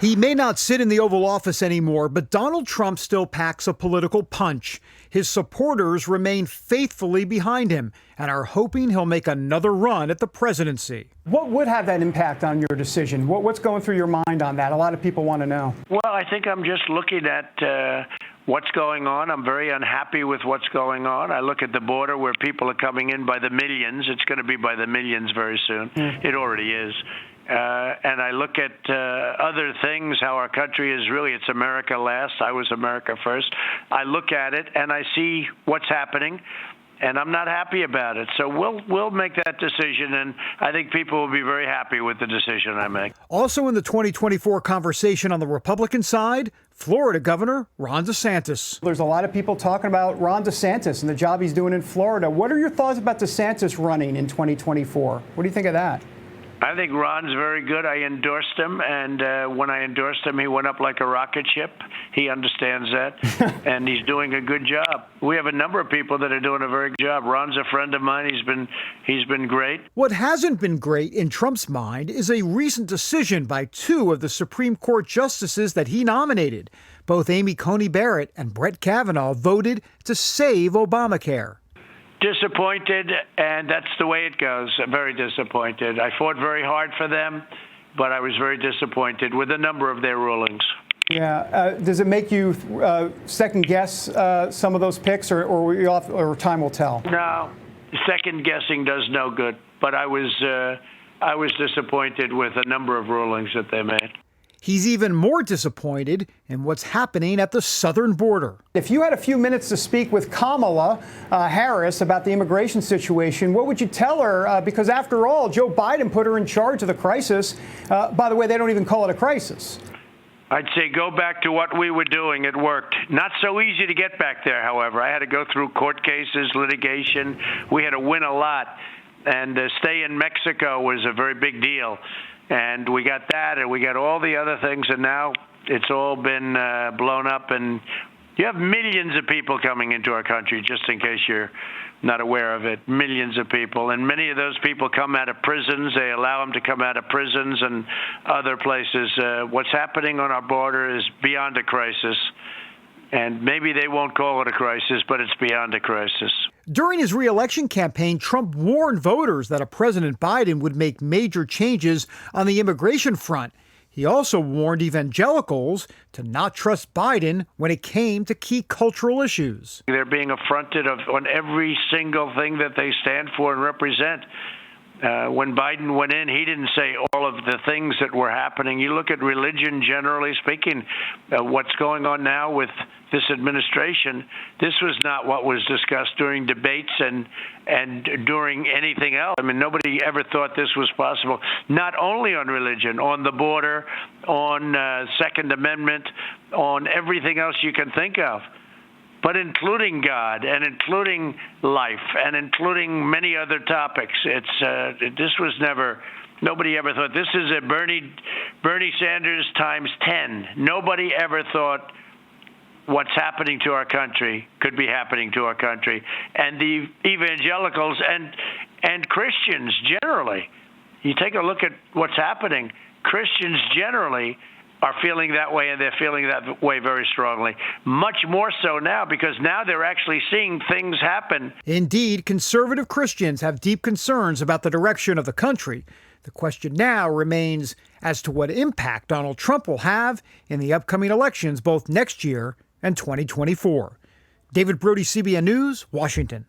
He may not sit in the Oval Office anymore, but Donald Trump still packs a political punch. His supporters remain faithfully behind him and are hoping he'll make another run at the presidency. What would have that impact on your decision? What's going through your mind on that? A lot of people want to know. Well, I think I'm just looking at what's going on. I'm very unhappy with what's going on. I look at the border where people are coming in by the millions. It's going to be by the millions very soon. It already is. And I look at other things, how our country is really, it's America last. I was America first. I look at it and I see what's happening, and I'm not happy about it. So we'll make that decision, and I think people will be very happy with the decision I make. Also in the 2024 conversation on the Republican side, Florida Governor Ron DeSantis. There's a lot of people talking about Ron DeSantis and the job he's doing in Florida. What are your thoughts about DeSantis running in 2024? What do you think of that? I think Ron's very good. I endorsed him, and when I endorsed him, he went up like a rocket ship. He understands that, and he's doing a good job. We have a number of people that are doing a very good job. Ron's a friend of mine. He's been great. What hasn't been great in Trump's mind is a recent decision by two of the Supreme Court justices that he nominated. Both Amy Coney Barrett and Brett Kavanaugh voted to save Obamacare. Disappointed, and that's the way it goes. Very disappointed. I fought very hard for them, but I was very disappointed with a number of their rulings. Yeah. Does it make you second guess some of those picks, or time will tell? No, second guessing does no good. But I was disappointed with a number of rulings that they made. He's even more disappointed in what's happening at the southern border. If you had a few minutes to speak with Kamala Harris about the immigration situation, what would you tell her? Because after all, Joe Biden put her in charge of the crisis. By the way, they don't even call it a crisis. I'd say go back to what we were doing. It worked. Not so easy to get back there, however. I had to go through court cases, litigation. We had to win a lot. And stay in Mexico was a very big deal. And we got that, and we got all the other things, and now it's all been blown up. And you have millions of people coming into our country, just in case you're not aware of it. Millions of people. And many of those people come out of prisons. They allow them to come out of prisons and other places. What's happening on our border is beyond a crisis. And maybe they won't call it a crisis, but it's beyond a crisis. During his re-election campaign, Trump warned voters that a President Biden would make major changes on the immigration front. He also warned evangelicals to not trust Biden when it came to key cultural issues. They're being affronted on every single thing that they stand for and represent. When Biden went in, he didn't say all of the things that were happening. You look at religion, generally speaking, what's going on now with this administration. This was not what was discussed during debates and during anything else. I mean, nobody ever thought this was possible, not only on religion, on the border, on Second Amendment, on everything else you can think of, but including God and including life and including many other topics. This was never, nobody ever thought, this is a Bernie Sanders times 10. Nobody ever thought what's happening to our country could be happening to our country. And the evangelicals and Christians generally, you take a look at what's happening, Christians generally are feeling that way, and they're feeling that way very strongly. Much more so now, because now they're actually seeing things happen. Indeed, conservative Christians have deep concerns about the direction of the country. The question now remains as to what impact Donald Trump will have in the upcoming elections, both next year and 2024. David Brody, CBN News, Washington.